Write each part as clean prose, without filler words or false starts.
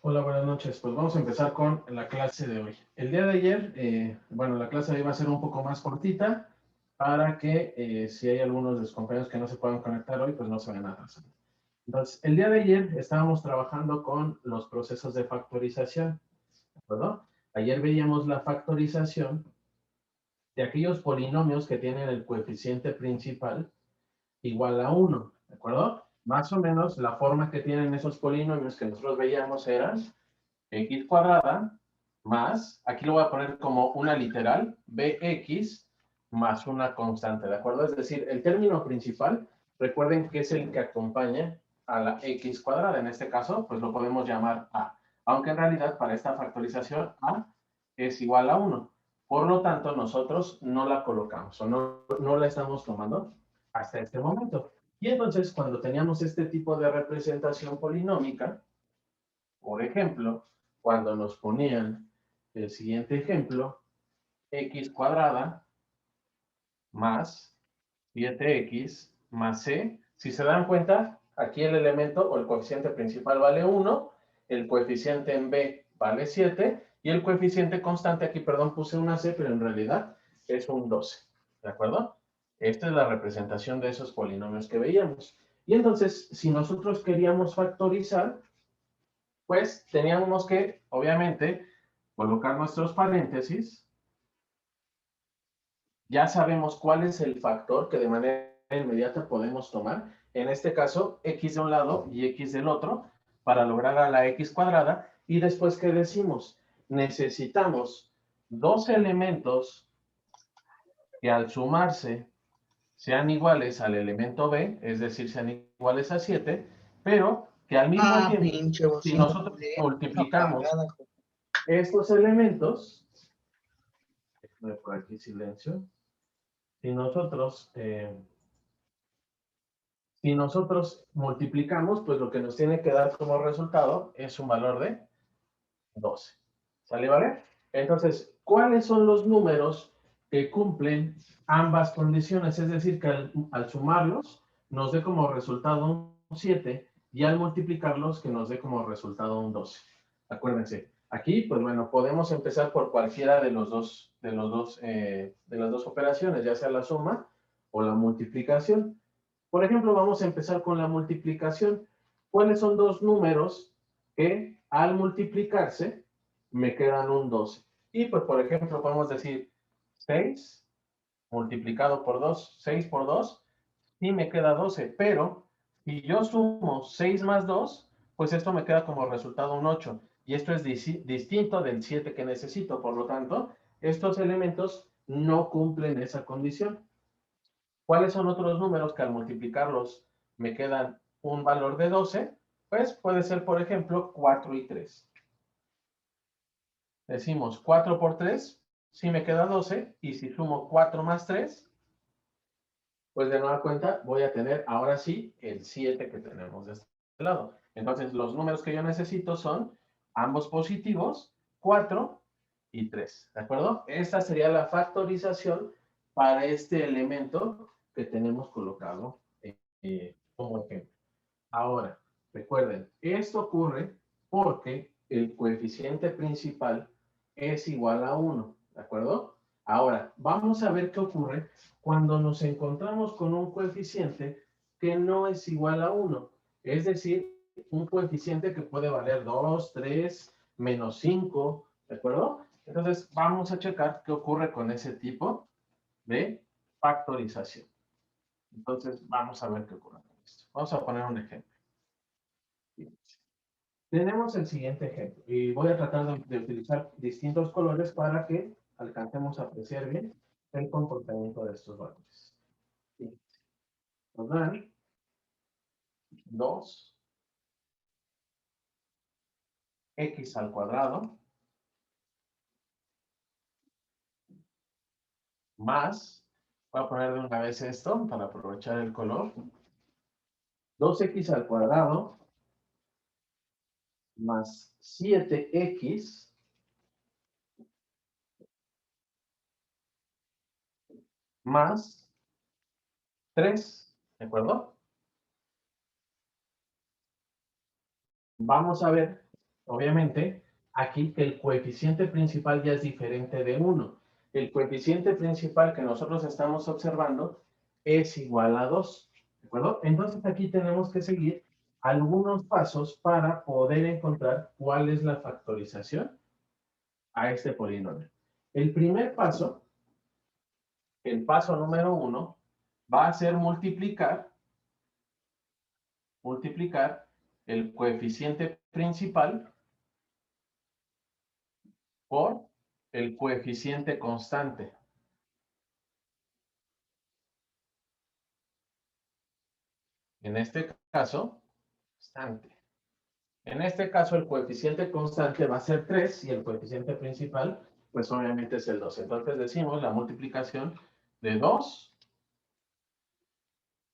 Hola, buenas noches. Pues vamos a empezar con la clase de hoy. El día de ayer, bueno, la clase de hoy va a ser un poco más cortita para que si hay algunos de los compañeros que no se puedan conectar hoy, pues no se vayan a atrasar. Entonces, el día de ayer estábamos trabajando con los procesos de factorización, ¿de acuerdo? Ayer veíamos la factorización de aquellos polinomios que tienen el coeficiente principal igual a 1, ¿de acuerdo? Más o menos la forma que tienen esos polinomios que nosotros veíamos eran x cuadrada más, aquí lo voy a poner como una literal, bx más una constante, ¿de acuerdo? Es decir, el término principal, recuerden que es el que acompaña a la x cuadrada. En este caso, pues lo podemos llamar a. Aunque en realidad para esta factorización a es igual a 1. Por lo tanto, nosotros no la colocamos o no la estamos tomando hasta este momento. Y entonces, cuando teníamos este tipo de representación polinómica, por ejemplo, cuando nos ponían el siguiente ejemplo, x cuadrada más 7x más c, si se dan cuenta, aquí el elemento o el coeficiente principal vale 1, el coeficiente en b vale 7 y el coeficiente constante, aquí perdón puse una c, pero en realidad es un 12, ¿de acuerdo? Esta es la representación de esos polinomios que veíamos. Y entonces, si nosotros queríamos factorizar, pues teníamos que, obviamente, colocar nuestros paréntesis. Ya sabemos cuál es el factor que de manera inmediata podemos tomar. En este caso, x de un lado y x del otro, para lograr a la x cuadrada. Y después, ¿qué decimos? Necesitamos dos elementos que al sumarse sean iguales al elemento b, es decir, sean iguales a 7, pero que al mismo Ah, tiempo, pinche si bocina nosotros culera, multiplicamos apagada. estos elementos, por aquí silencio, si nosotros, si nosotros multiplicamos, pues lo que nos tiene que dar como resultado es un valor de 12. ¿Sale, vale? Entonces, ¿cuáles son los números que cumplen ambas condiciones? Es decir, que al sumarlos nos dé como resultado un 7 y al multiplicarlos que nos dé como resultado un 12. Acuérdense, aquí, pues bueno, podemos empezar por cualquiera de las dos operaciones, ya sea la suma o la multiplicación. Por ejemplo, vamos a empezar con la multiplicación. ¿Cuáles son dos números que al multiplicarse me quedan un 12? Y pues, por ejemplo, podemos decir 6 multiplicado por 2, 6 por 2, y me queda 12. Pero si yo sumo 6 más 2, pues esto me queda como resultado un 8. Y esto es distinto del 7 que necesito. Por lo tanto, estos elementos no cumplen esa condición. ¿Cuáles son otros números que al multiplicarlos me quedan un valor de 12? Pues puede ser, por ejemplo, 4 y 3. Decimos 4 por 3, sí me queda 12, y si sumo 4 más 3, pues de nueva cuenta voy a tener ahora sí el 7 que tenemos de este lado. Entonces los números que yo necesito son ambos positivos, 4 y 3, ¿de acuerdo? Esta sería la factorización para este elemento que tenemos colocado como ejemplo. Ahora, recuerden, esto ocurre porque el coeficiente principal es igual a 1, ¿de acuerdo? Ahora, vamos a ver qué ocurre cuando nos encontramos con un coeficiente que no es igual a 1. Es decir, un coeficiente que puede valer 2, 3, menos 5, ¿de acuerdo? Entonces, vamos a checar qué ocurre con ese tipo de factorización. Entonces, vamos a ver qué ocurre con esto. Vamos a poner un ejemplo. Tenemos el siguiente ejemplo y voy a tratar de utilizar distintos colores para que alcancemos a apreciar bien el comportamiento de estos valores. Nos dan 2x al cuadrado más, voy a poner de una vez esto para aprovechar el color, 2x al cuadrado más 7x más 3, ¿de acuerdo? Vamos a ver Obviamente, aquí el coeficiente principal ya es diferente de 1. El coeficiente principal que nosotros estamos observando es igual a 2. ¿De acuerdo? Entonces aquí tenemos que seguir algunos pasos para poder encontrar cuál es la factorización a este polinomio. El primer paso, el paso número 1, va a ser multiplicar el coeficiente principal por el coeficiente constante. En este caso, constante. En este caso, el coeficiente constante va a ser 3 y el coeficiente principal, pues obviamente es el 2. Entonces decimos la multiplicación de 2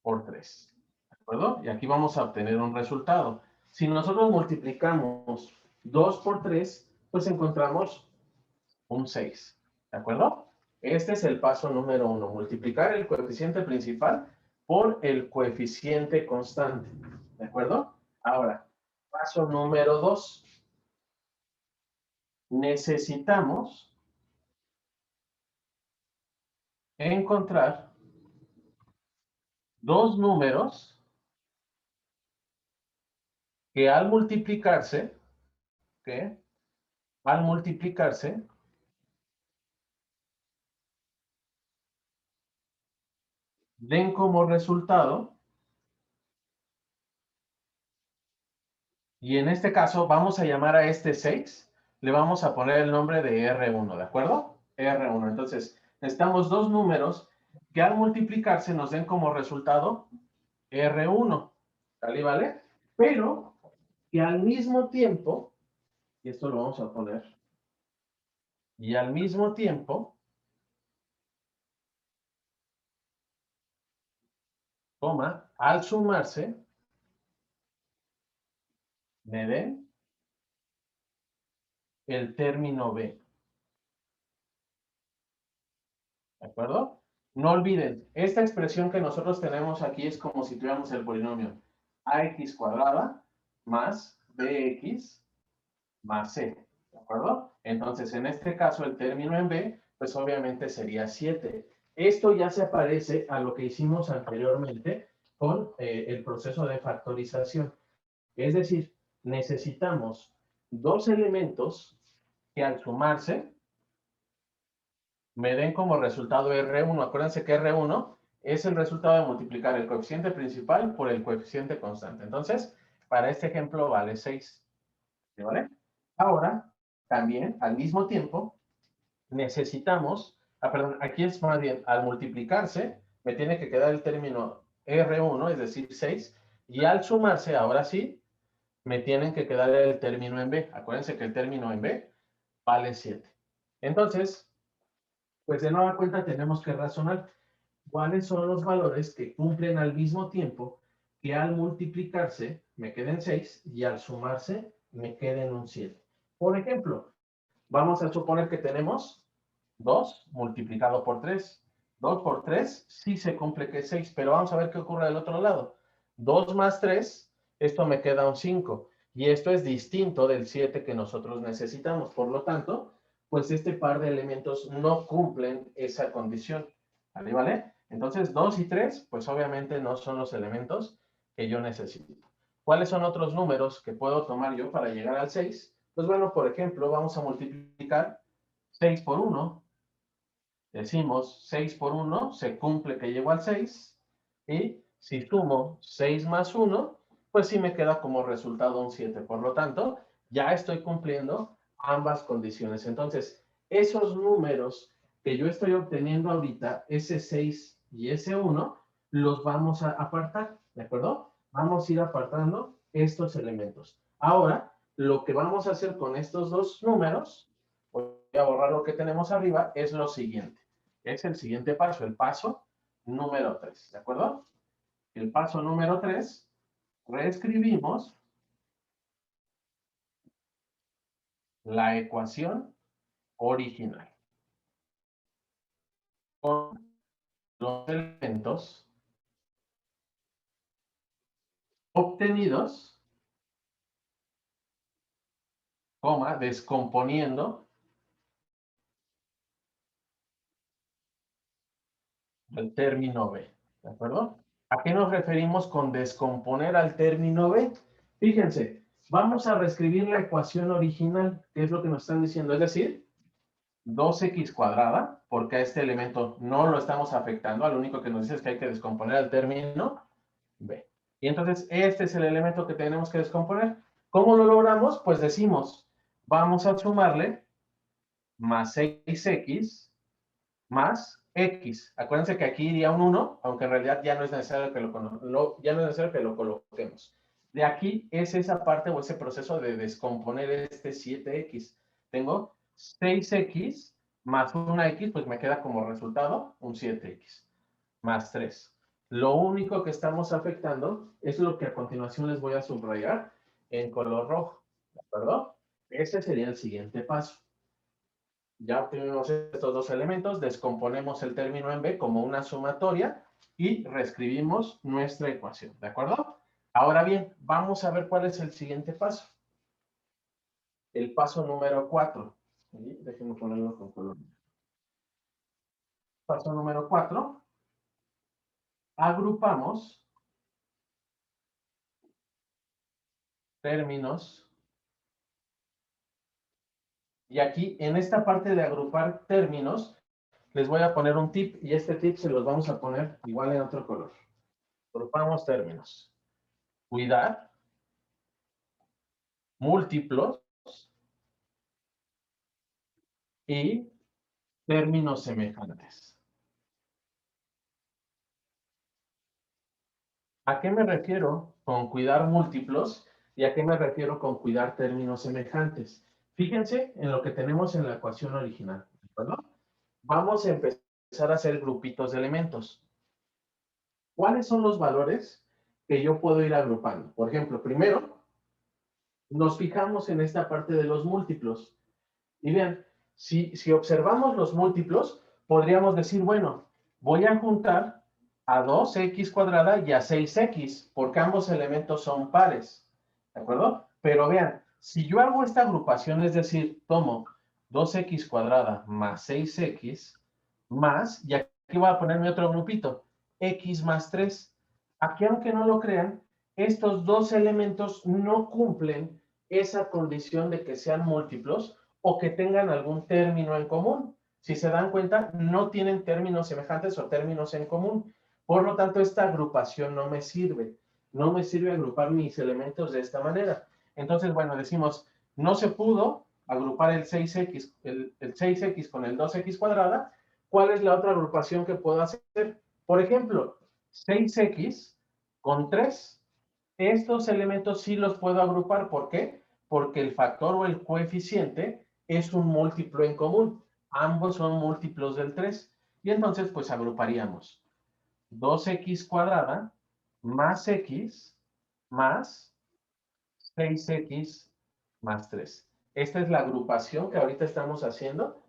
por 3. ¿De acuerdo? Y aquí vamos a obtener un resultado. Si nosotros multiplicamos 2 por 3, pues encontramos un 6. ¿De acuerdo? Este es el paso número 1, multiplicar el coeficiente principal por el coeficiente constante. ¿De acuerdo? Ahora, paso número 2. Necesitamos encontrar dos números que al multiplicarse, ¿qué? Al multiplicarse, den como resultado, y en este caso vamos a llamar a este 6, le vamos a poner el nombre de R1, ¿de acuerdo? R1. Entonces, necesitamos dos números que al multiplicarse nos den como resultado R1, ¿vale? ¿Vale? Pero que al mismo tiempo, y esto lo vamos a poner, y al mismo tiempo, al sumarse, me den el término B. ¿De acuerdo? No olviden, esta expresión que nosotros tenemos aquí es como si tuviéramos el polinomio ax cuadrada más bx más c. ¿De acuerdo? Entonces, en este caso, el término en B, pues obviamente sería 7. Esto ya se parece a lo que hicimos anteriormente con el proceso de factorización. Es decir, necesitamos dos elementos que al sumarse me den como resultado R1. Acuérdense que R1 es el resultado de multiplicar el coeficiente principal por el coeficiente constante. Entonces, para este ejemplo vale 6. ¿Vale? Ahora, también, al mismo tiempo, necesitamos, perdón, aquí es más bien, al multiplicarse, me tiene que quedar el término R1, es decir, 6, y al sumarse, ahora sí, me tienen que quedar el término en B. Acuérdense que el término en B vale 7. Entonces, pues de nueva cuenta tenemos que razonar cuáles son los valores que cumplen al mismo tiempo que al multiplicarse me queden 6 y al sumarse me queden un 7. Por ejemplo, vamos a suponer que tenemos 2 multiplicado por 3. 2 por 3 sí se cumple que es 6, pero vamos a ver qué ocurre del otro lado. 2 más 3, esto me queda un 5. Y esto es distinto del 7 que nosotros necesitamos. Por lo tanto, pues este par de elementos no cumplen esa condición. ¿Vale? ¿Vale? Entonces, 2 y 3, pues obviamente no son los elementos que yo necesito. ¿Cuáles son otros números que puedo tomar yo para llegar al 6? Pues bueno, por ejemplo, vamos a multiplicar 6 por 1. Decimos 6 por 1, se cumple que llego al 6. Y si sumo 6 más 1, pues sí me queda como resultado un 7. Por lo tanto, ya estoy cumpliendo ambas condiciones. Entonces, esos números que yo estoy obteniendo ahorita, ese 6 y ese 1, los vamos a apartar, ¿de acuerdo? Vamos a ir apartando estos elementos. Ahora, lo que vamos a hacer con estos dos números, voy a borrar lo que tenemos arriba, es lo siguiente. Es el siguiente paso, el paso número 3, ¿de acuerdo? El paso número 3, reescribimos la ecuación original con los elementos obtenidos coma, descomponiendo el término B, ¿de acuerdo? ¿A qué nos referimos con descomponer al término B? Fíjense, vamos a reescribir la ecuación original, que es lo que nos están diciendo, es decir, 2x cuadrada, porque a este elemento no lo estamos afectando, lo único que nos dice es que hay que descomponer al término B. Y entonces este es el elemento que tenemos que descomponer. ¿Cómo lo logramos? Pues decimos, vamos a sumarle más 6x más x. Acuérdense que aquí iría un 1, aunque en realidad ya no es necesario que lo coloquemos. De aquí es esa parte o ese proceso de descomponer este 7x. Tengo 6x más una x, pues me queda como resultado un 7x más 3. Lo único que estamos afectando es lo que a continuación les voy a subrayar en color rojo. ¿De acuerdo? Ese sería el siguiente paso. Ya obtuvimos estos dos elementos, descomponemos el término en B como una sumatoria y reescribimos nuestra ecuación, ¿de acuerdo? Ahora bien, vamos a ver cuál es el siguiente paso. El paso número 4. Déjenme ponerlo con color. Paso número 4. Agrupamos términos. Y aquí, en esta parte de agrupar términos, les voy a poner un tip y este tip se los vamos a poner igual en otro color. Agrupamos términos. Cuidar múltiplos y términos semejantes. ¿A qué me refiero con cuidar múltiplos y a qué me refiero con cuidar términos semejantes? Fíjense en lo que tenemos en la ecuación original, ¿de acuerdo? Vamos a empezar a hacer grupitos de elementos. ¿Cuáles son los valores que yo puedo ir agrupando? Por ejemplo, primero, nos fijamos en esta parte de los múltiplos. Y bien, si observamos los múltiplos, podríamos decir, bueno, voy a juntar a 2x cuadrada y a 6x, porque ambos elementos son pares, ¿de acuerdo? Pero vean, si yo hago esta agrupación, es decir, tomo 2x cuadrada más 6x más, y aquí voy a poner mi otro grupito, x más 3. Aquí, aunque no lo crean, estos dos elementos no cumplen esa condición de que sean múltiplos o que tengan algún término en común. Si se dan cuenta, no tienen términos semejantes o términos en común. Por lo tanto, esta agrupación no me sirve. No me sirve agrupar mis elementos de esta manera. Entonces, bueno, decimos, no se pudo agrupar el 6x, el 6x con el 2x cuadrada. ¿Cuál es la otra agrupación que puedo hacer? Por ejemplo, 6x con 3. Estos elementos sí los puedo agrupar. ¿Por qué? Porque el factor o el coeficiente es un múltiplo en común. Ambos son múltiplos del 3. Y entonces, pues agruparíamos 2x cuadrada más x más 6x más 3. Esta es la agrupación que ahorita estamos haciendo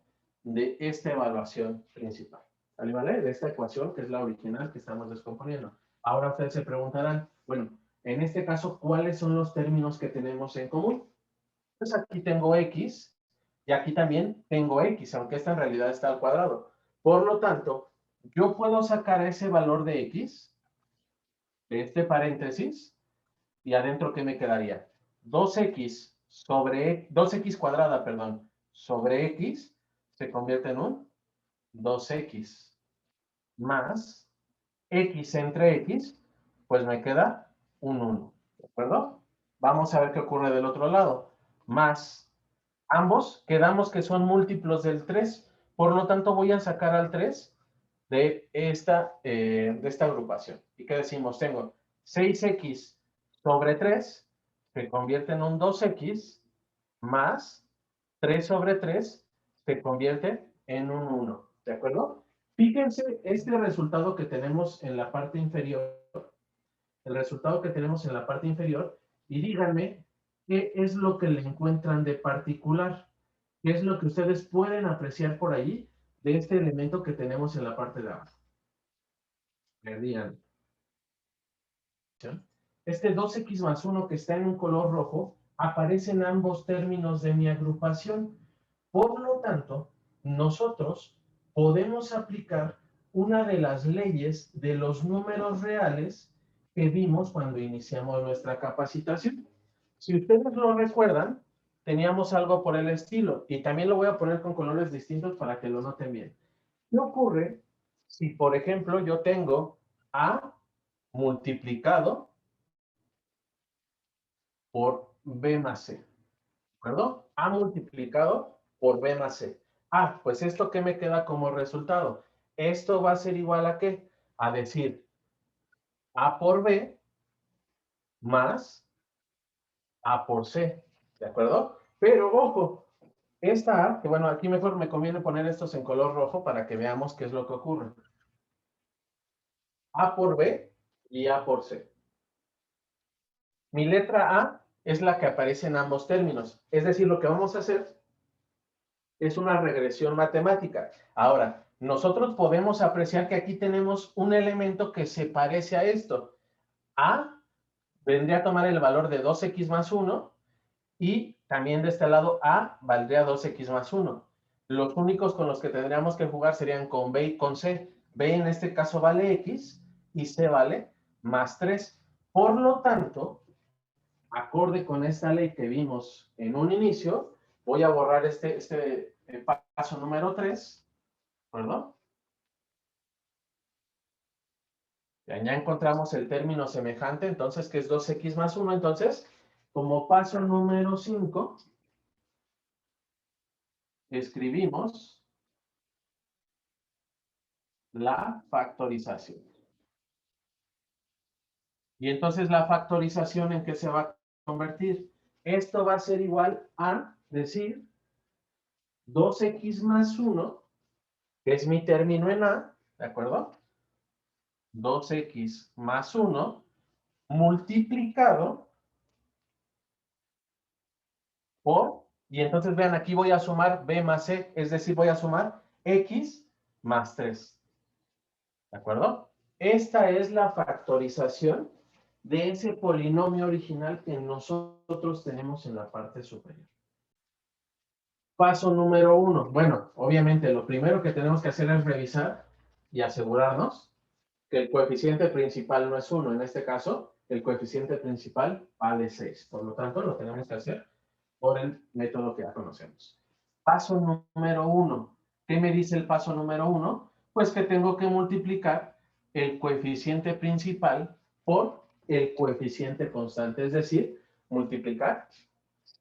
de esta evaluación principal. ¿Vale? De esta ecuación, que es la original que estamos descomponiendo. Ahora ustedes se preguntarán, bueno, en este caso, ¿cuáles son los términos que tenemos en común? Pues aquí tengo x y aquí también tengo x, aunque esta en realidad está al cuadrado. Por lo tanto, yo puedo sacar ese valor de x, de este paréntesis, y adentro, ¿qué me quedaría? 2x cuadrada, perdón, sobre x se convierte en un 2x más x entre x, pues me queda un 1, ¿de acuerdo? Vamos a ver qué ocurre del otro lado. Más, ambos quedamos que son múltiplos del 3, por lo tanto voy a sacar al 3 de esta agrupación. ¿Y qué decimos? Tengo 6x sobre 3 se convierte en un 2x más 3 sobre 3 se convierte en un 1. ¿De acuerdo? Fíjense este resultado que tenemos en la parte inferior, el resultado que tenemos en la parte inferior, y díganme qué es lo que le encuentran de particular, qué es lo que ustedes pueden apreciar por ahí de este elemento que tenemos en la parte de abajo. Este 2x más 1 que está en un color rojo, aparecen ambos términos de mi agrupación. Por lo tanto, nosotros podemos aplicar una de las leyes de los números reales que vimos cuando iniciamos nuestra capacitación. Si ustedes lo recuerdan, teníamos algo por el estilo, y también lo voy a poner con colores distintos para que lo noten bien. ¿Qué ocurre si, por ejemplo, yo tengo A multiplicado por B más C? ¿De acuerdo? A multiplicado por B más C. Ah, pues esto ¿qué me queda como resultado? Esto va a ser igual a ¿qué? A decir A por B más A por C. ¿De acuerdo? Pero ojo, esta A, que bueno, aquí mejor me conviene poner estos en color rojo para que veamos qué es lo que ocurre. A por B y A por C. Mi letra A es la que aparece en ambos términos. Es decir, lo que vamos a hacer es una regresión matemática. Ahora, nosotros podemos apreciar que aquí tenemos un elemento que se parece a esto. A vendría a tomar el valor de 2x más 1 y también de este lado A valdría 2x más 1. Los únicos con los que tendríamos que jugar serían con B y con C. B en este caso vale X y C vale más 3. Por lo tanto, acorde con esta ley que vimos en un inicio, voy a borrar este paso número 3, ¿verdad? Ya encontramos el término semejante, entonces, que es 2x más 1. Entonces, como paso número 5, escribimos la factorización. Y entonces, ¿la factorización en qué se va a convertir? Esto va a ser igual a decir 2x más 1, que es mi término en A, ¿de acuerdo? 2x más 1 multiplicado por, y entonces vean, aquí voy a sumar b más c, es decir, voy a sumar x más 3. ¿De acuerdo? Esta es la factorización de ese polinomio original que nosotros tenemos en la parte superior. Paso número 1. Bueno, obviamente lo primero que tenemos que hacer es revisar y asegurarnos que el coeficiente principal no es 1. En este caso, el coeficiente principal vale 6. Por lo tanto, lo tenemos que hacer por el método que ya conocemos. Paso número 1. ¿Qué me dice el paso número 1? Pues que tengo que multiplicar el coeficiente principal por el coeficiente constante, es decir, multiplicar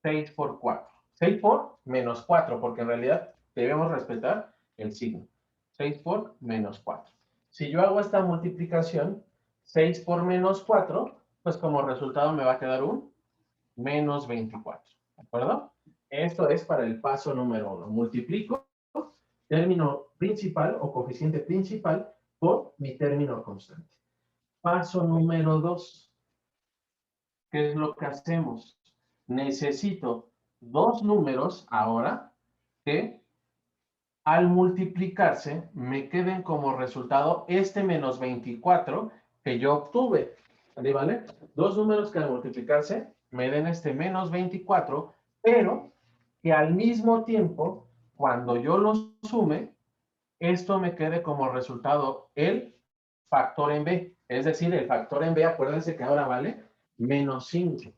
6 por 4. 6 por menos 4, porque en realidad debemos respetar el signo. 6 por menos 4. Si yo hago esta multiplicación, 6 por menos 4, pues como resultado me va a quedar un menos 24. ¿De acuerdo? Esto es para el paso número 1. Multiplico término principal o coeficiente principal por mi término constante. Paso número 2. ¿Qué es lo que hacemos? Necesito dos números ahora que al multiplicarse me queden como resultado este menos 24 que yo obtuve. ¿Vale? Dos números que al multiplicarse me den este menos 24, pero que al mismo tiempo, cuando yo los sume, esto me quede como resultado el factor en B. Es decir, el factor en B, acuérdense que ahora vale menos 5.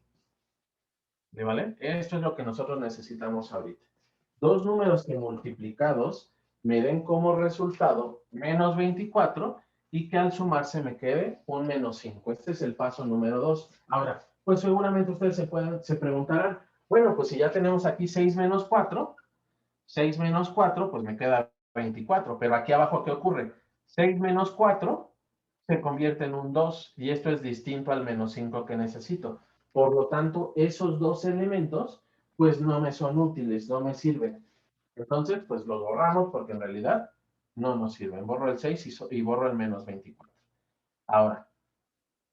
¿Vale? Esto es lo que nosotros necesitamos ahorita. Dos números que multiplicados me den como resultado menos 24 y que al sumarse me quede un menos 5. Este es el paso número 2. Ahora, pues seguramente ustedes se preguntarán, bueno, pues si ya tenemos aquí 6 menos 4, 6 menos 4, pues me queda 24. Pero aquí abajo, ¿qué ocurre? 6 menos 4 se convierte en un 2 y esto es distinto al menos 5 que necesito. Por lo tanto, esos dos elementos, pues no me son útiles, no me sirven. Entonces, pues los borramos porque en realidad no nos sirven. Borro el 6 y borro el menos 24. Ahora,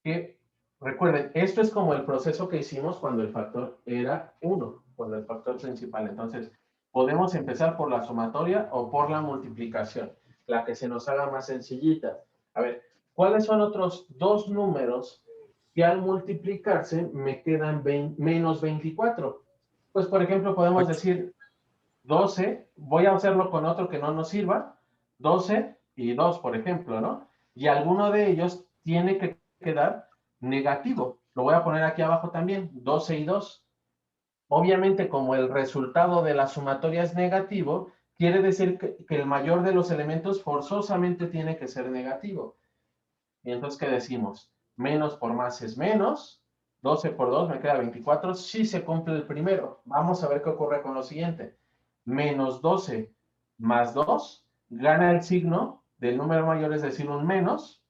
que recuerden, esto es como el proceso que hicimos cuando el factor era 1, cuando el factor principal. Entonces, podemos empezar por la sumatoria o por la multiplicación, la que se nos haga más sencillita. A ver, ¿cuáles son otros dos números que al multiplicarse me quedan menos 24. Pues, por ejemplo, podemos decir 12, voy a hacerlo con otro que no nos sirva, 12 y 2, por ejemplo, ¿no? Y alguno de ellos tiene que quedar negativo. Lo voy a poner aquí abajo también, 12 y 2. Obviamente, como el resultado de la sumatoria es negativo, quiere decir que el mayor de los elementos forzosamente tiene que ser negativo. Y entonces, ¿qué decimos? Menos por más es menos. 12 por 2 me queda 24. Sí se cumple el primero. Vamos a ver qué ocurre con lo siguiente. Menos 12 más 2 gana el signo del número mayor, es decir, un menos,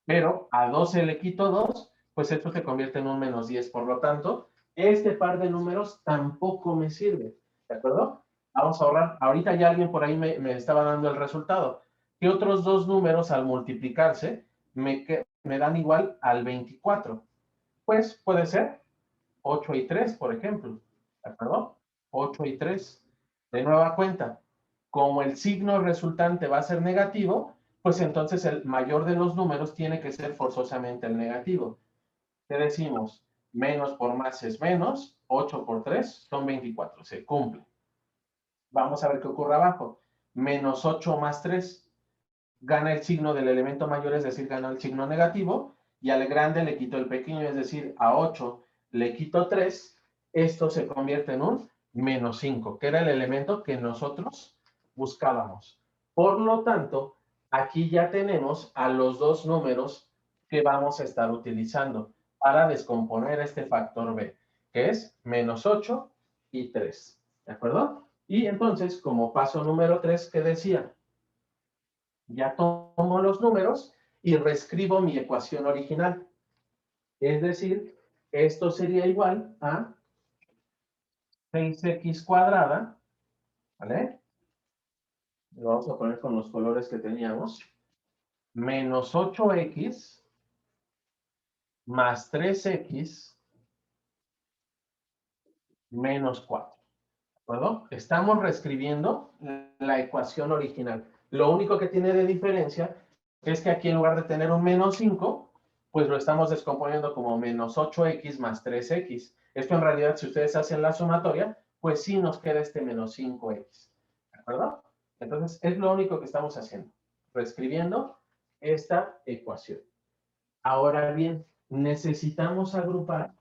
pero a 12 le quito 2, pues esto se convierte en un menos 10. Por lo tanto, este par de números tampoco me sirve. ¿De acuerdo? Vamos a ahorrar. Ahorita ya alguien por ahí me estaba dando el resultado. ¿Qué otros dos números al multiplicarse me dan igual al 24? Pues puede ser 8 y 3, por ejemplo. ¿De acuerdo? 8 y 3. De nueva cuenta, como el signo resultante va a ser negativo, pues entonces el mayor de los números tiene que ser forzosamente el negativo. ¿Qué decimos? Menos por más es menos, 8 por 3 son 24, se cumple. Vamos a ver qué ocurre abajo. Menos 8 más 3 gana el signo del elemento mayor, es decir, gana el signo negativo, y al grande le quito el pequeño, es decir, a 8 le quito 3, esto se convierte en un menos 5, que era el elemento que nosotros buscábamos. Por lo tanto, aquí ya tenemos a los dos números que vamos a estar utilizando para descomponer este factor B, que es menos 8 y 3. ¿De acuerdo? Y entonces, como paso número 3, ¿qué decía? Ya tomo los números y reescribo mi ecuación original. Es decir, esto sería igual a 6x cuadrada, ¿vale? Lo vamos a poner con los colores que teníamos. Menos 8x más 3x menos 4. ¿De acuerdo? Estamos reescribiendo la ecuación original. Lo único que tiene de diferencia es que aquí en lugar de tener un menos 5, pues lo estamos descomponiendo como menos 8x más 3x. Esto en realidad, si ustedes hacen la sumatoria, pues sí nos queda este menos 5x. ¿De acuerdo? Entonces, es lo único que estamos haciendo. Reescribiendo esta ecuación. Ahora bien, necesitamos agrupar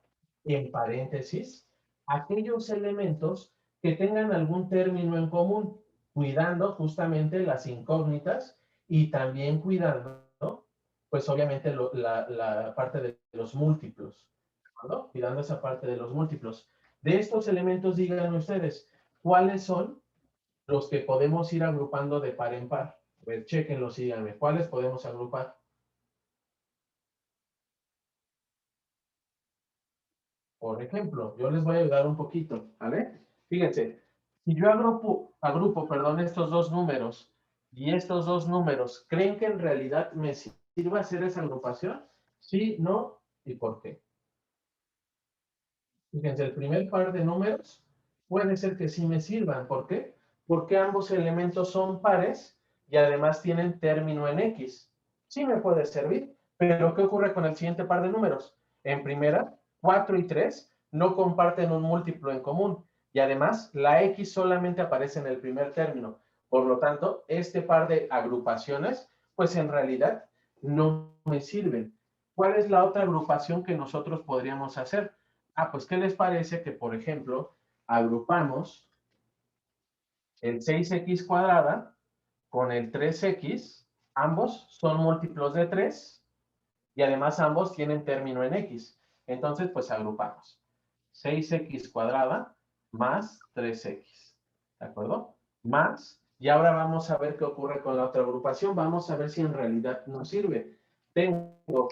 en paréntesis aquellos elementos que tengan algún término en común, cuidando justamente las incógnitas y también cuidando, pues obviamente la parte de los múltiplos, ¿no? Cuidando esa parte de los múltiplos. De estos elementos, díganme ustedes, ¿cuáles son los que podemos ir agrupando de par en par? A ver, chéquenlos y díganme, ¿cuáles podemos agrupar? Por ejemplo, yo les voy a ayudar un poquito, ¿vale? Fíjense, si yo agrupo, estos dos números y estos dos números, ¿creen que en realidad me sirva hacer esa agrupación? Sí, no, ¿y por qué? Fíjense, el primer par de números puede ser que sí me sirvan. ¿Por qué? Porque ambos elementos son pares y además tienen término en X. Sí me puede servir, pero ¿qué ocurre con el siguiente par de números? En primera, 4 y 3 no comparten un múltiplo en común y además la X solamente aparece en el primer término. Por lo tanto, este par de agrupaciones, pues en realidad no me sirven. ¿Cuál es la otra agrupación que nosotros podríamos hacer? Pues, ¿qué les parece que, por ejemplo, agrupamos el 6x cuadrada con el 3x? Ambos son múltiplos de 3 y además ambos tienen término en x. Entonces, pues agrupamos 6x cuadrada más 3x. ¿De acuerdo? Más, y ahora vamos a ver qué ocurre con la otra agrupación. Vamos a ver si en realidad nos sirve. Tengo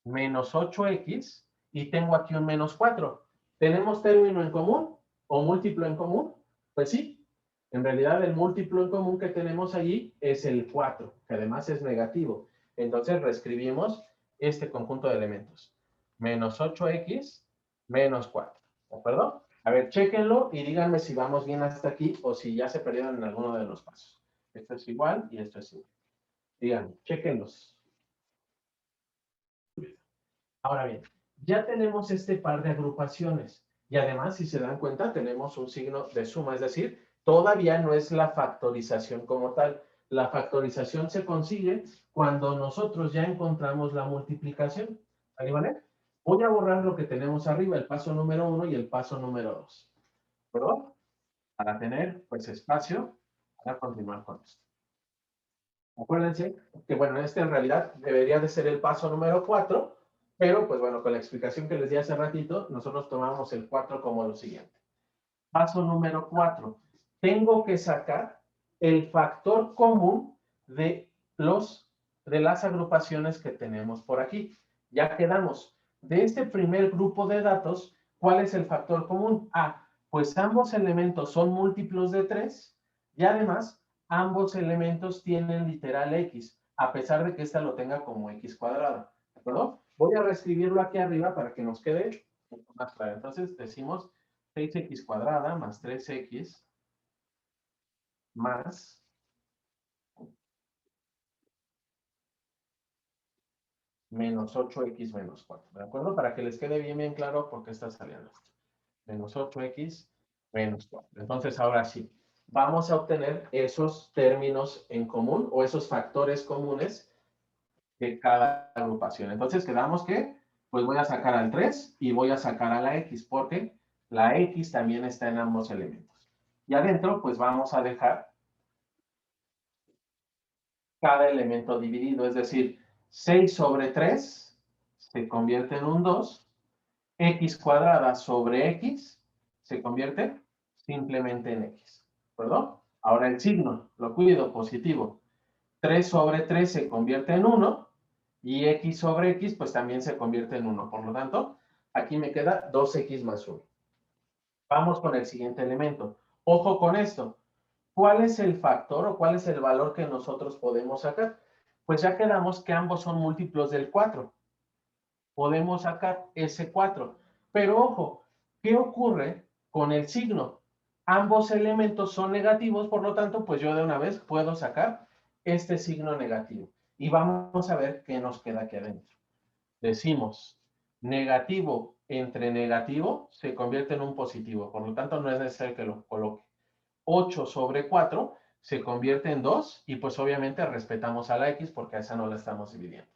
menos 8x y tengo aquí un menos 4. ¿Tenemos término en común o múltiplo en común? Pues sí, en realidad el múltiplo en común que tenemos allí es el 4, que además es negativo. Entonces reescribimos este conjunto de elementos. Menos 8x menos 4. ¿De acuerdo? A ver, chéquenlo y díganme si vamos bien hasta aquí o si ya se perdieron en alguno de los pasos. Esto es igual y esto es igual. Díganme, chéquenlos. Ahora bien, ya tenemos este par de agrupaciones. Y además, si se dan cuenta, tenemos un signo de suma, es decir, todavía no es la factorización como tal. La factorización se consigue cuando nosotros ya encontramos la multiplicación. ¿Ahí vale? Voy a borrar lo que tenemos arriba, el paso número 1 y el paso número 2. ¿Perdón? Para tener, pues, espacio para continuar con esto. Acuérdense que, bueno, este en realidad debería de ser el paso número 4, pero, pues, bueno, con la explicación que les di hace ratito, nosotros tomamos el 4 como lo siguiente. Paso número 4. Tengo que sacar el factor común de las agrupaciones que tenemos por aquí. Ya quedamos. De este primer grupo de datos, ¿cuál es el factor común? Pues ambos elementos son múltiplos de 3 y además ambos elementos tienen literal x, a pesar de que esta lo tenga como x cuadrado. ¿De acuerdo? Voy a reescribirlo aquí arriba para que nos quede un poco más claro. Entonces decimos 6x cuadrada más 3x más menos 8x menos 4. ¿De acuerdo? Para que les quede bien claro por qué está saliendo esto. Menos 8x menos 4. Entonces, ahora sí, vamos a obtener esos términos en común o esos factores comunes de cada agrupación. Entonces, quedamos que, pues voy a sacar al 3 y voy a sacar a la x, porque la x también está en ambos elementos. Y adentro, pues vamos a dejar cada elemento dividido, es decir, 6 sobre 3 se convierte en un 2, x cuadrada sobre x se convierte simplemente en x, ¿perdón? Ahora el signo, lo cuido, positivo. 3 sobre 3 se convierte en 1 y x sobre x pues también se convierte en 1. Por lo tanto, aquí me queda 2x más 1. Vamos con el siguiente elemento. Ojo con esto. ¿Cuál es el factor o cuál es el valor que nosotros podemos sacar? Pues ya quedamos que ambos son múltiplos del 4. Podemos sacar ese 4. Pero ojo, ¿qué ocurre con el signo? Ambos elementos son negativos, por lo tanto, pues yo de una vez puedo sacar este signo negativo. Y vamos a ver qué nos queda aquí adentro. Decimos, negativo entre negativo se convierte en un positivo, por lo tanto no es necesario que lo coloque. 8 sobre 4 se convierte en 2 y pues obviamente respetamos a la x porque a esa no la estamos dividiendo.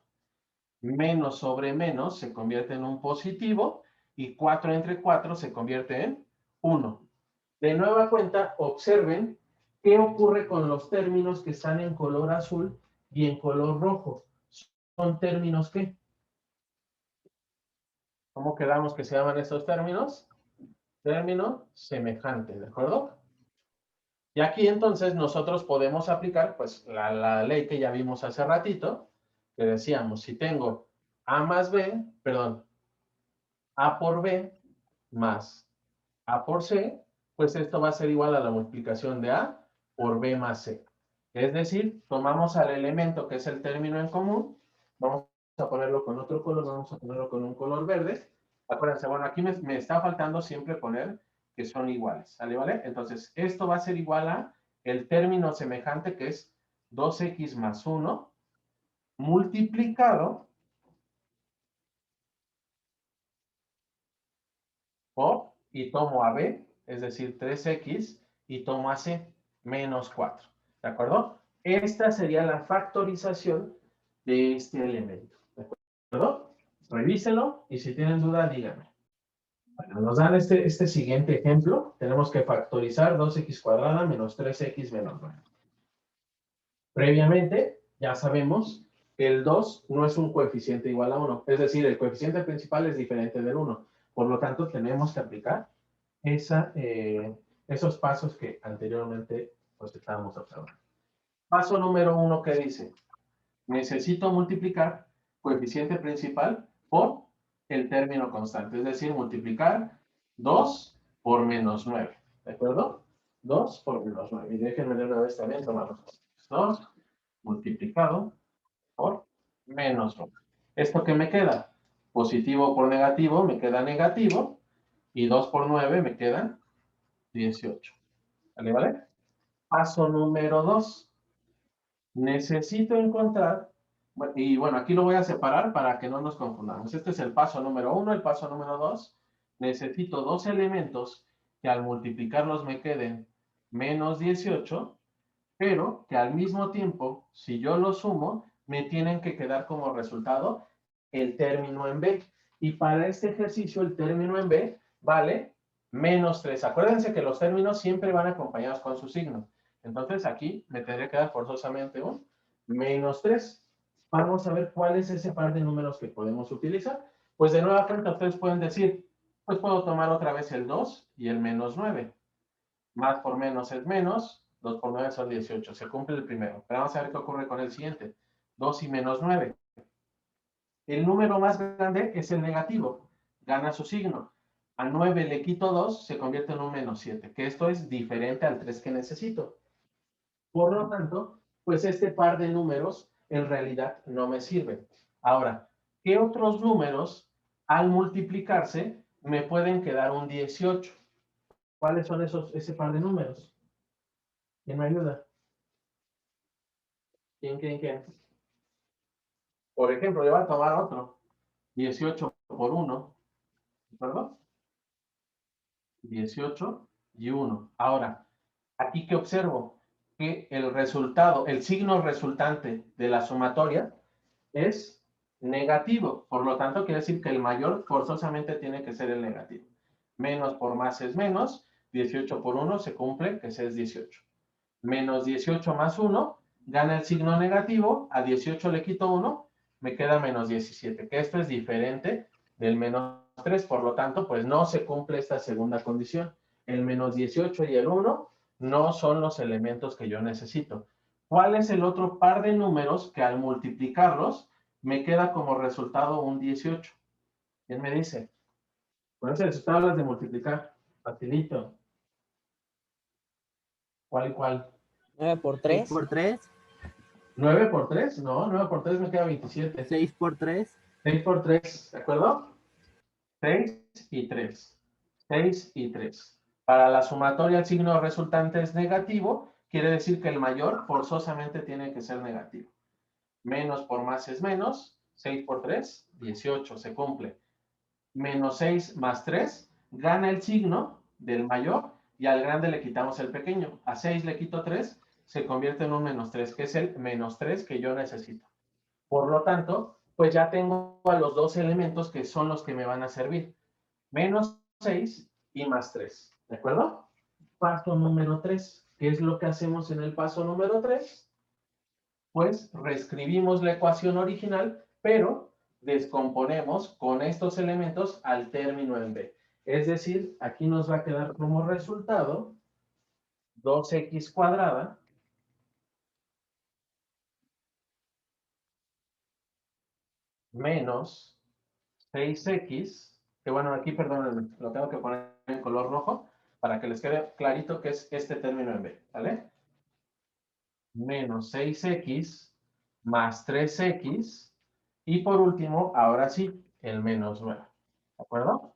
Menos sobre menos se convierte en un positivo y 4 entre 4 se convierte en 1. De nueva cuenta, observen qué ocurre con los términos que están en color azul y en color rojo. ¿Son términos qué? ¿Cómo quedamos que se llaman estos términos? Término semejante, ¿de acuerdo? Y aquí entonces nosotros podemos aplicar pues la ley que ya vimos hace ratito, que decíamos, si tengo A más B, perdón, A por B más A por C, pues esto va a ser igual a la multiplicación de A por B más C. Es decir, tomamos al elemento que es el término en común, vamos a ponerlo con otro color, vamos a ponerlo con un color verde. Acuérdense, bueno, aquí me está faltando siempre poner que son iguales, ¿sale? ¿Vale? Entonces, esto va a ser igual a el término semejante que es 2x más 1 multiplicado por, y tomo a B, es decir, 3x, y tomo a C, menos 4. ¿De acuerdo? Esta sería la factorización de este elemento. ¿De acuerdo? Revísenlo y si tienen duda, díganme. Bueno, nos dan este siguiente ejemplo. Tenemos que factorizar 2x cuadrada menos 3x menos 9. Previamente, ya sabemos que el 2 no es un coeficiente igual a 1. Es decir, el coeficiente principal es diferente del 1. Por lo tanto, tenemos que aplicar esos pasos que anteriormente pues, estábamos observando. Paso número 1, ¿qué dice? Necesito multiplicar coeficiente principal por el término constante. Es decir, multiplicar 2 por menos 9. ¿De acuerdo? 2 por menos 9. Y déjenme de una vez también tomar los costos. 2 multiplicado por menos 1. ¿Esto qué me queda? Positivo por negativo me queda negativo y 2 por 9 me quedan 18. ¿Vale? Paso número 2. Necesito encontrar Y bueno, aquí lo voy a separar para que no nos confundamos. Este es el paso número 1, el paso número 2. Necesito dos elementos que al multiplicarlos me queden menos 18, pero que al mismo tiempo, si yo los sumo, me tienen que quedar como resultado el término en B. Y para este ejercicio, el término en B vale menos 3. Acuérdense que los términos siempre van acompañados con su signo. Entonces aquí me tendría que dar forzosamente un menos 3. Vamos a ver cuál es ese par de números que podemos utilizar. Pues de nueva cuenta ustedes pueden decir, pues puedo tomar otra vez el 2 y el menos 9. Más por menos es menos, 2 por 9 son 18. Se cumple el primero. Pero vamos a ver qué ocurre con el siguiente. 2 y menos 9. El número más grande es el negativo. Gana su signo. A 9 le quito 2, se convierte en un menos 7. Que esto es diferente al 3 que necesito. Por lo tanto, pues este par de números en realidad no me sirve. Ahora, ¿qué otros números al multiplicarse me pueden quedar un 18? ¿Cuáles son ese par de números? ¿Quién me ayuda? ¿Quién? Por ejemplo, yo voy a tomar otro. 18 por 1. ¿De acuerdo? 18 y 1. Ahora, aquí que observo que el resultado, el signo resultante de la sumatoria es negativo. Por lo tanto, quiere decir que el mayor forzosamente tiene que ser el negativo. Menos por más es menos. 18 por 1 se cumple, que ese es 18. Menos 18 más 1, gana el signo negativo. A 18 le quito 1, me queda menos 17. Que esto es diferente del menos 3. Por lo tanto, pues no se cumple esta segunda condición. El menos 18 y el 1 no son los elementos que yo necesito. ¿Cuál es el otro par de números que al multiplicarlos me queda como resultado un 18? ¿Quién me dice? Con ese tablas de multiplicar. Facilito. ¿Cuál y cuál? 9 por 6 3. por 3. 9 por 3, no, 9 por 3 me queda 27. 6 por 3. 6 por 3, ¿de acuerdo? 6 y 3. 6 y 3. Para la sumatoria el signo resultante es negativo, quiere decir que el mayor forzosamente tiene que ser negativo. Menos por más es menos, 6 por 3, 18, se cumple. Menos 6 más 3, gana el signo del mayor y al grande le quitamos el pequeño. A 6 le quito 3, se convierte en un menos 3, que es el menos 3 que yo necesito. Por lo tanto, pues ya tengo a los dos elementos que son los que me van a servir. Menos 6 y más 3. ¿De acuerdo? Paso número 3. ¿Qué es lo que hacemos en el paso número 3? Pues reescribimos la ecuación original, pero descomponemos con estos elementos al término en B. Es decir, aquí nos va a quedar como resultado 2x cuadrada menos 6x, que bueno, aquí, perdón, lo tengo que poner en color rojo para que les quede clarito que es este término en B, ¿vale? Menos 6x más 3x y por último, ahora sí, el menos 9, ¿de acuerdo?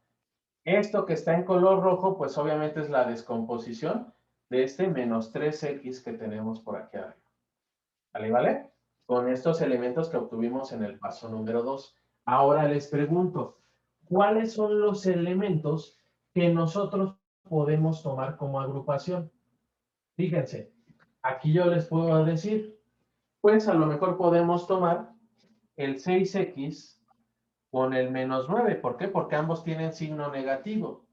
Esto que está en color rojo, pues obviamente es la descomposición de este menos 3x que tenemos por aquí arriba. ¿Vale? ¿Vale? Con estos elementos que obtuvimos en el paso número 2. Ahora les pregunto, ¿cuáles son los elementos que nosotros podemos tomar como agrupación? Fíjense, aquí yo les puedo decir, pues a lo mejor podemos tomar el 6x con el menos 9. ¿Por qué? Porque ambos tienen signo negativo.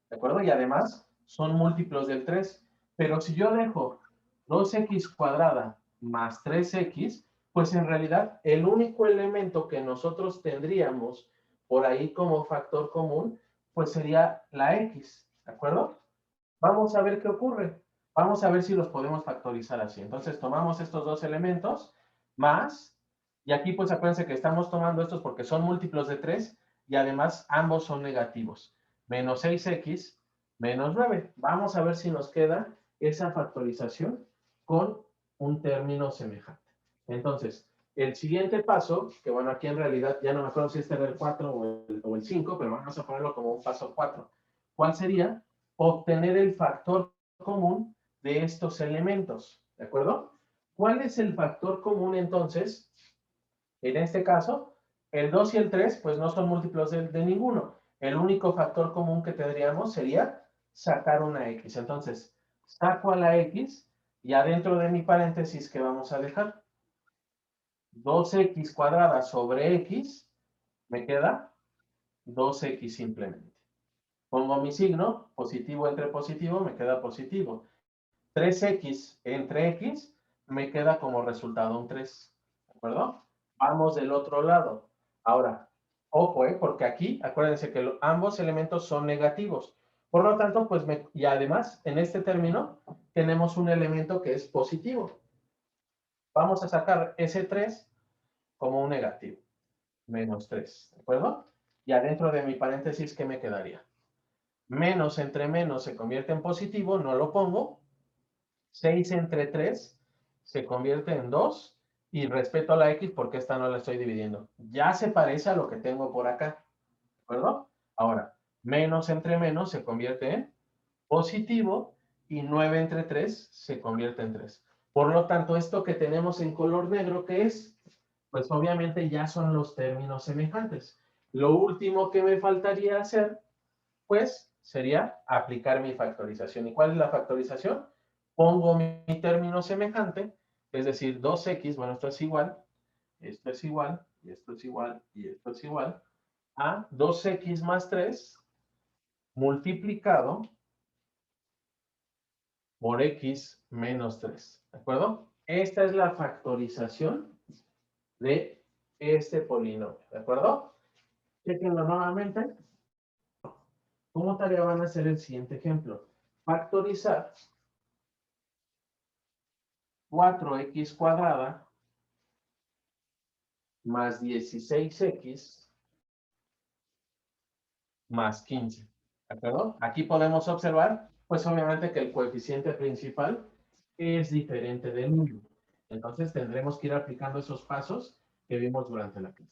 ¿De acuerdo? Y además son múltiplos del 3. Pero si yo dejo 2x cuadrada más 3x, pues en realidad el único elemento que nosotros tendríamos por ahí como factor común, pues sería la x. ¿De acuerdo? Vamos a ver qué ocurre. Vamos a ver si los podemos factorizar así. Entonces tomamos estos dos elementos más, y aquí pues acuérdense que estamos tomando estos porque son múltiplos de 3 y además ambos son negativos. Menos 6x menos 9. Vamos a ver si nos queda esa factorización con un término semejante. Entonces, el siguiente paso, que bueno, aquí en realidad ya no me acuerdo si este era el 4 o el 5, pero vamos a ponerlo como un paso 4. ¿Cuál sería? Obtener el factor común de estos elementos. ¿De acuerdo? ¿Cuál es el factor común entonces En este caso, el 2 y el 3 pues no son múltiplos de ninguno. El único factor común que tendríamos sería sacar una x. Entonces, saco a la x y adentro de mi paréntesis, ¿qué vamos a dejar? 2x cuadrada sobre x, me queda 2x simplemente. Pongo mi signo, positivo entre positivo, me queda positivo. 3x entre x, me queda como resultado un 3. ¿De acuerdo? Vamos del otro lado. Ahora, ojo, porque aquí, acuérdense que ambos elementos son negativos. Por lo tanto, pues, y además, en este término, tenemos un elemento que es positivo. Vamos a sacar ese 3 como un negativo. Menos 3. ¿De acuerdo? Y adentro de mi paréntesis, ¿qué me quedaría? Menos entre menos se convierte en positivo, no lo pongo. 6 entre 3 se convierte en 2 y respeto a la x porque esta no la estoy dividiendo. Ya se parece a lo que tengo por acá. ¿De acuerdo? Ahora, menos entre menos se convierte en positivo y 9 entre 3 se convierte en 3. Por lo tanto, esto que tenemos en color negro, ¿qué es? Pues obviamente ya son los términos semejantes. Lo último que me faltaría hacer, pues, sería aplicar mi factorización. ¿Y cuál es la factorización? Pongo mi término semejante, es decir, 2x, bueno, esto es igual, esto es igual, y esto es igual, y esto es igual, a 2x más 3 multiplicado por x menos 3. ¿De acuerdo? Esta es la factorización de este polinomio. ¿De acuerdo? Chequenlo nuevamente. Como tarea van a hacer el siguiente ejemplo. Factorizar 4x cuadrada más 16x más 15. ¿De acuerdo? Aquí podemos observar, pues obviamente que el coeficiente principal es diferente del nulo. Entonces tendremos que ir aplicando esos pasos que vimos durante la clase.